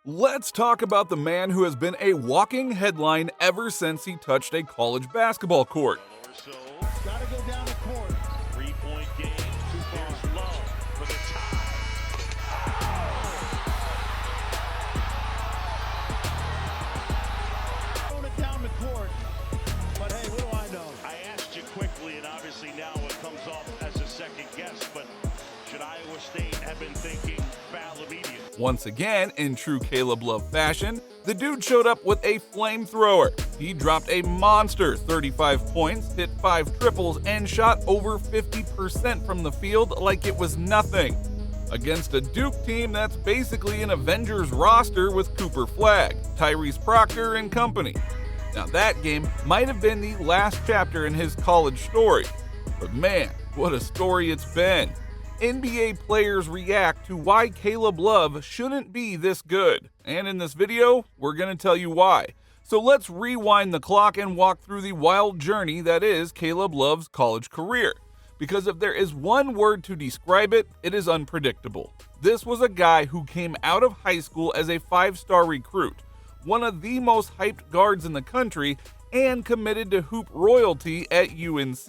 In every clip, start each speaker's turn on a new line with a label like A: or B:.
A: Let's talk about the man who has been a walking headline ever since he touched a college basketball court.
B: So, gotta go down the court. 3-point game. Here's Love for the tie. Throwing it down the court. But hey, what do I know? I asked you quickly, and obviously now it comes off as a second guess, but should Iowa State have been thinking foul immediately?
A: Once again, in true Caleb Love fashion, the dude showed up with a flamethrower. He dropped a monster 35 points, hit 5 triples, and shot over 50% from the field like it was nothing. Against a Duke team that's basically an Avengers roster with Cooper Flagg, Tyrese Proctor, and company. Now that game might have been the last chapter in his college story, but man, what a story it's been. NBA players react to why Caleb Love shouldn't be this good, and in this video, we're going to tell you why. So let's rewind the clock and walk through the wild journey that is Caleb Love's college career. Because if there is one word to describe it, it is unpredictable. This was a guy who came out of high school as a 5-star recruit, one of the most hyped guards in the country, and committed to hoop royalty at UNC.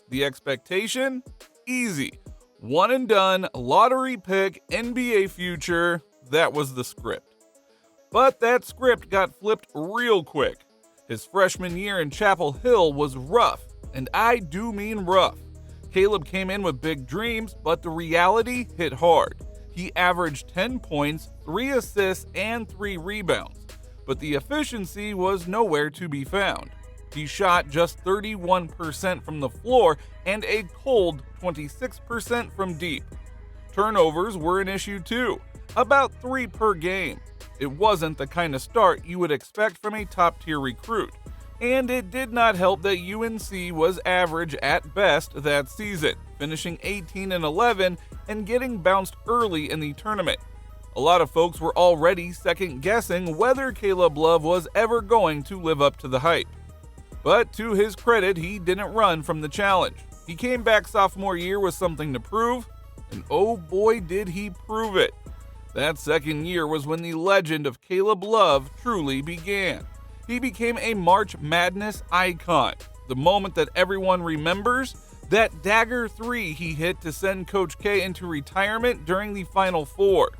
A: The expectation? Easy. One and done, lottery pick, NBA future, that was the script. But that script got flipped real quick. His freshman year in Chapel Hill was rough, and I do mean rough. Caleb came in with big dreams, but the reality hit hard. He averaged 10 points, 3 assists, and 3 rebounds, but the efficiency was nowhere to be found. He shot just 31% from the floor and a cold 26% from deep. Turnovers were an issue too, about 3 per game. It wasn't the kind of start you would expect from a top-tier recruit, and it did not help that UNC was average at best that season, finishing 18-11 and getting bounced early in the tournament. A lot of folks were already second-guessing whether Caleb Love was ever going to live up to the hype. But to his credit, he didn't run from the challenge. He came back sophomore year with something to prove, and oh boy did he prove it. That second year was when the legend of Caleb Love truly began. He became a March Madness icon, the moment that everyone remembers, that dagger 3 he hit to send Coach K into retirement during the Final Four.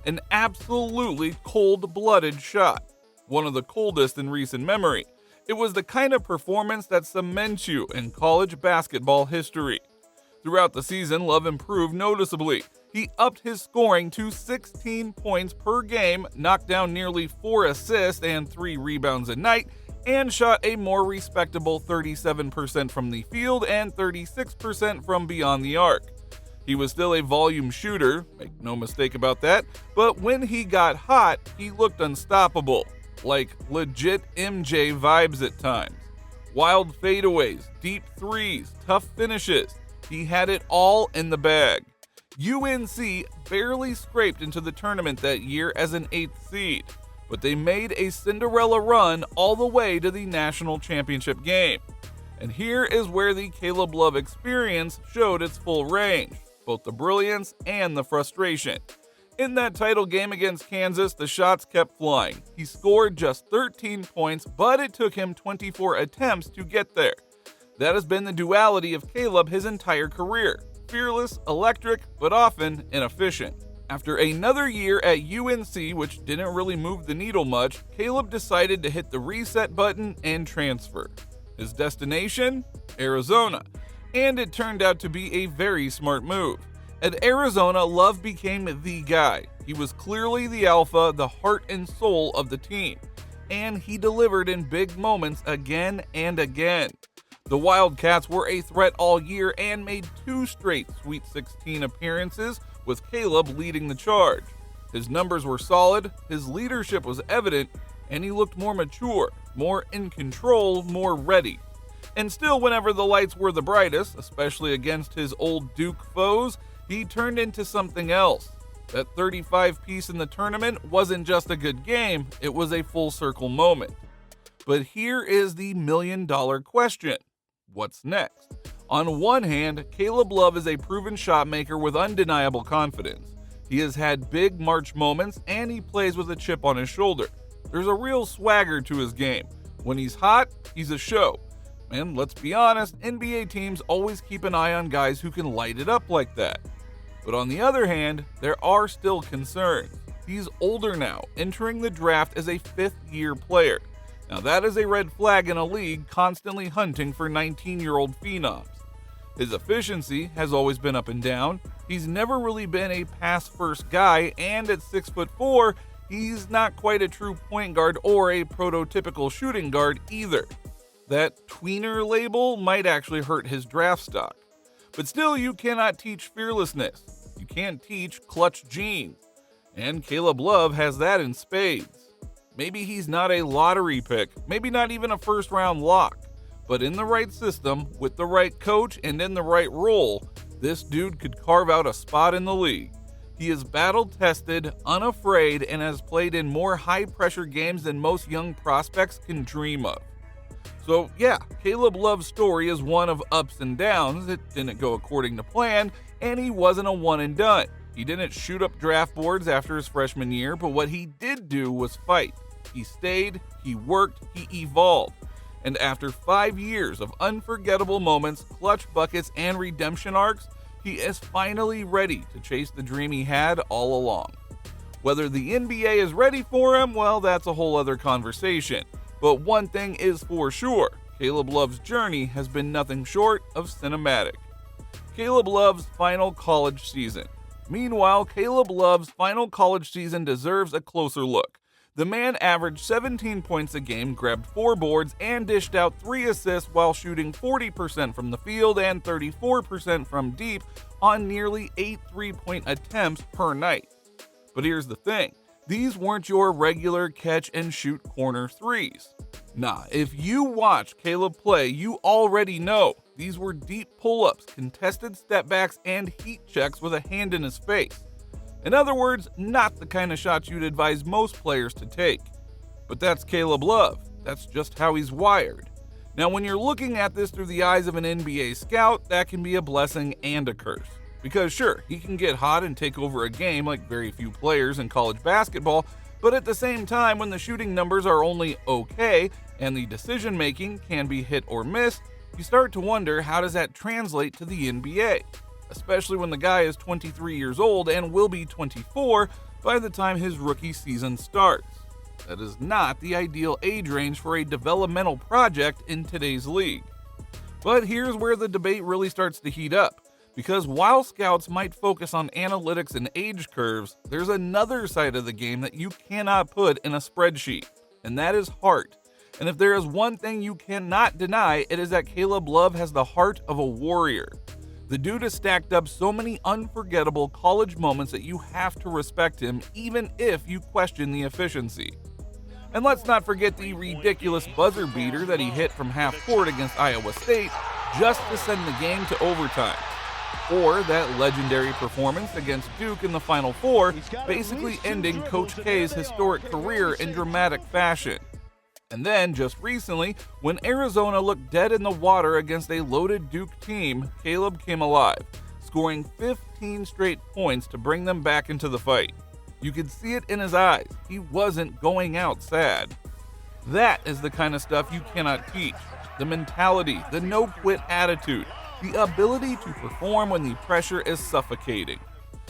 A: An absolutely cold-blooded shot, one of the coldest in recent memory. It was the kind of performance that cements you in college basketball history. Throughout the season, Love improved noticeably. He upped his scoring to 16 points per game, knocked down nearly 4 assists and 3 rebounds a night, and shot a more respectable 37% from the field and 36% from beyond the arc. He was still a volume shooter, make no mistake about that, but when he got hot, he looked unstoppable. Like legit MJ vibes at times. Wild fadeaways, deep threes, tough finishes. He had it all in the bag. UNC barely scraped into the tournament that year as an 8th seed, but they made a Cinderella run all the way to the national championship game. And here is where the Caleb Love experience showed its full range, both the brilliance and the frustration. In that title game against Kansas, the shots kept flying. He scored just 13 points, but it took him 24 attempts to get there. That has been the duality of Caleb his entire career. Fearless, electric, but often inefficient. After another year at UNC, which didn't really move the needle much, Caleb decided to hit the reset button and transfer. His destination? Arizona. And it turned out to be a very smart move. At Arizona, Love became the guy. He was clearly the alpha, the heart and soul of the team. And he delivered in big moments again and again. The Wildcats were a threat all year and made 2 straight Sweet 16 appearances, with Caleb leading the charge. His numbers were solid, his leadership was evident, and he looked more mature, more in control, more ready. And still, whenever the lights were the brightest, especially against his old Duke foes, he turned into something else. That 35 piece in the tournament wasn't just a good game, it was a full circle moment. But here is the million-dollar question. What's next? On one hand, Caleb Love is a proven shot maker with undeniable confidence. He has had big March moments and he plays with a chip on his shoulder. There's a real swagger to his game. When he's hot, he's a show. And let's be honest, NBA teams always keep an eye on guys who can light it up like that. But on the other hand, there are still concerns. He's older now, entering the draft as a fifth-year player. Now that is a red flag in a league constantly hunting for 19-year-old phenoms. His efficiency has always been up and down. He's never really been a pass-first guy, and at 6'4", he's not quite a true point guard or a prototypical shooting guard either. That tweener label might actually hurt his draft stock. But still, you cannot teach fearlessness. You can't teach clutch genes. And Caleb Love has that in spades. Maybe he's not a lottery pick, maybe not even a first-round lock. But in the right system, with the right coach, and in the right role, this dude could carve out a spot in the league. He is battle-tested, unafraid, and has played in more high-pressure games than most young prospects can dream of. So yeah, Caleb Love's story is one of ups and downs. It didn't go according to plan, and he wasn't a one and done. He didn't shoot up draft boards after his freshman year, but what he did do was fight. He stayed, he worked, he evolved. And after 5 years of unforgettable moments, clutch buckets, and redemption arcs, he is finally ready to chase the dream he had all along. Whether the NBA is ready for him, well, that's a whole other conversation. But one thing is for sure, Caleb Love's journey has been nothing short of cinematic. Caleb Love's final college season. Meanwhile, Caleb Love's final college season deserves a closer look. The man averaged 17 points a game, grabbed 4 boards, and dished out 3 assists while shooting 40% from the field and 34% from deep on nearly 8 3-point attempts per night. But here's the thing. These weren't your regular catch-and-shoot corner threes. Nah, if you watch Caleb play, you already know these were deep pull-ups, contested step-backs, and heat checks with a hand in his face. In other words, not the kind of shots you'd advise most players to take. But that's Caleb Love. That's just how he's wired. Now, when you're looking at this through the eyes of an NBA scout, that can be a blessing and a curse. Because sure, he can get hot and take over a game like very few players in college basketball, but at the same time, when the shooting numbers are only okay and the decision making can be hit or miss, you start to wonder, how does that translate to the NBA? Especially when the guy is 23 years old and will be 24 by the time his rookie season starts. That is not the ideal age range for a developmental project in today's league. But here's where the debate really starts to heat up. Because while scouts might focus on analytics and age curves, there's another side of the game that you cannot put in a spreadsheet, and that is heart. And if there is one thing you cannot deny, it is that Caleb Love has the heart of a warrior. The dude has stacked up so many unforgettable college moments that you have to respect him, even if you question the efficiency. And let's not forget the ridiculous buzzer beater that he hit from half court against Iowa State just to send the game to overtime. Or that legendary performance against Duke in the Final Four, basically ending Coach K's historic career in dramatic fashion. And then, just recently, when Arizona looked dead in the water against a loaded Duke team, Caleb came alive, scoring 15 straight points to bring them back into the fight. You could see it in his eyes. He wasn't going out sad. That is the kind of stuff you cannot teach. The mentality, the no-quit attitude, the ability to perform when the pressure is suffocating.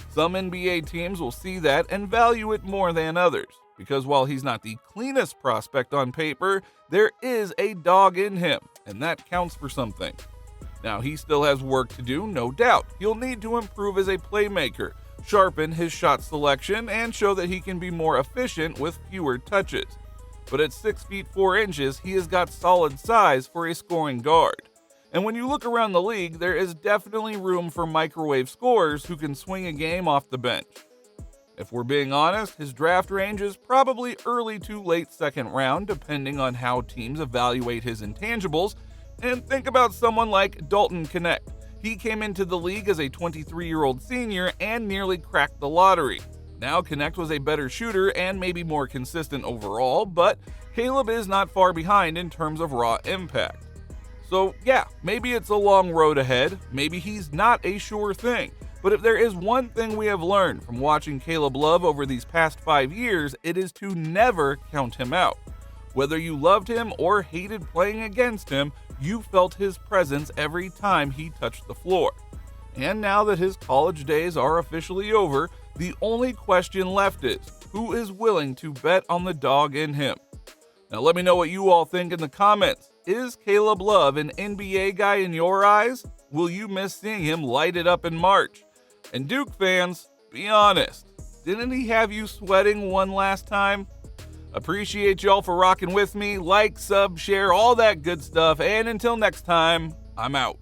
A: Some NBA teams will see that and value it more than others, because while he's not the cleanest prospect on paper, there is a dog in him, and that counts for something. Now, he still has work to do, no doubt. He'll need to improve as a playmaker, sharpen his shot selection, and show that he can be more efficient with fewer touches. But at 6 feet 4 inches, he has got solid size for a scoring guard. And when you look around the league, there is definitely room for microwave scorers who can swing a game off the bench. If we're being honest, his draft range is probably early to late second round, depending on how teams evaluate his intangibles. And think about someone like Dalton Knecht. He came into the league as a 23-year-old senior and nearly cracked the lottery. Now Knecht was a better shooter and maybe more consistent overall, but Caleb is not far behind in terms of raw impact. So yeah, maybe it's a long road ahead, maybe he's not a sure thing, But if there is one thing we have learned from watching Caleb Love over these past 5 years, it is to never count him out. Whether you loved him or hated playing against him, you felt his presence every time he touched the floor. And now that his college days are officially over, the only question left is, who is willing to bet on the dog in him? Now let me know what you all think in the comments. Is Caleb Love an NBA guy in your eyes? Will you miss seeing him light it up in March? And Duke fans, be honest, didn't he have you sweating one last time? Appreciate y'all for rocking with me. Like, sub, share, all that good stuff. And until next time, I'm out.